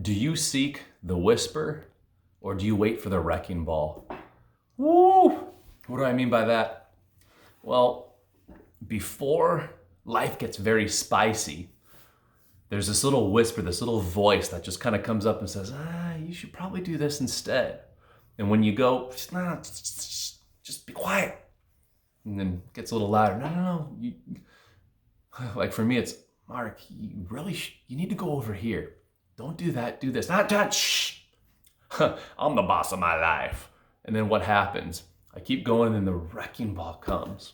Do you seek the whisper or do you wait for the wrecking ball? Woo! What do I mean by that? Well, before life gets very spicy, there's this little whisper, this little voice that just kind of comes up and says, you should probably do this instead. And when you go, nah, just be quiet. And then it gets a little louder. No. Like for me, it's, Mark, you really, you need to go over here. Don't do that, do this. Not, shh. I'm the boss of my life. And then what happens? I keep going and then the wrecking ball comes.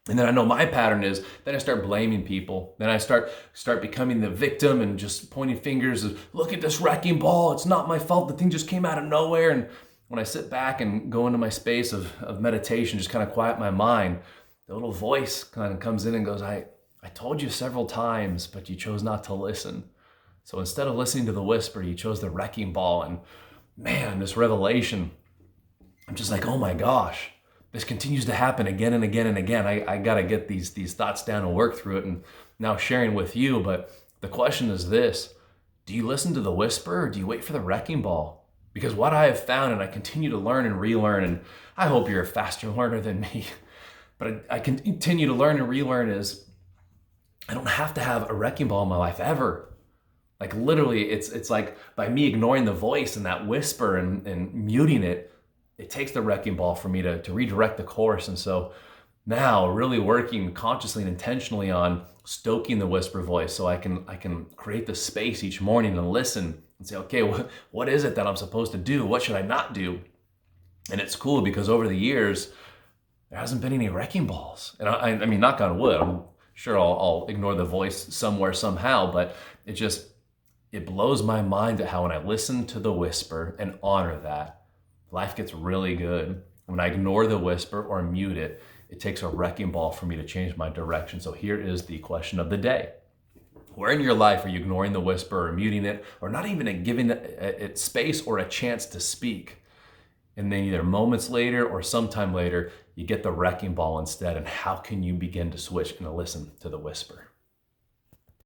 And then I know my pattern is, then I start blaming people. Then I start becoming the victim and just pointing fingers of, look at this wrecking ball. It's not my fault. The thing just came out of nowhere. And when I sit back and go into my space of meditation, just kind of quiet my mind, the little voice kind of comes in and goes, I told you several times, but you chose not to listen. So instead of listening to the whisper, you chose the wrecking ball. And man, this revelation, I'm just like, oh my gosh, this continues to happen again and again and again. I got to get these thoughts down and work through it and now sharing with you. But the question is this: do you listen to the whisper or do you wait for the wrecking ball? Because what I have found, and I continue to learn and relearn, and I hope you're a faster learner than me, but I continue to learn and relearn, is I don't have to have a wrecking ball in my life ever. Like literally, it's like by me ignoring the voice and that whisper and muting it, it takes the wrecking ball for me to redirect the course. And so now really working consciously and intentionally on stoking the whisper voice so I can create the space each morning and listen and say, okay, what is it that I'm supposed to do? What should I not do? And it's cool because over the years, there hasn't been any wrecking balls. And I mean, knock on wood, I'm sure I'll ignore the voice somewhere, somehow, but it blows my mind at how when I listen to the whisper and honor that, life gets really good. When I ignore the whisper or mute it, it takes a wrecking ball for me to change my direction. So here is the question of the day. Where in your life are you ignoring the whisper or muting it, or not even giving it space or a chance to speak? And then either moments later or sometime later, you get the wrecking ball instead. And how can you begin to switch and to listen to the whisper?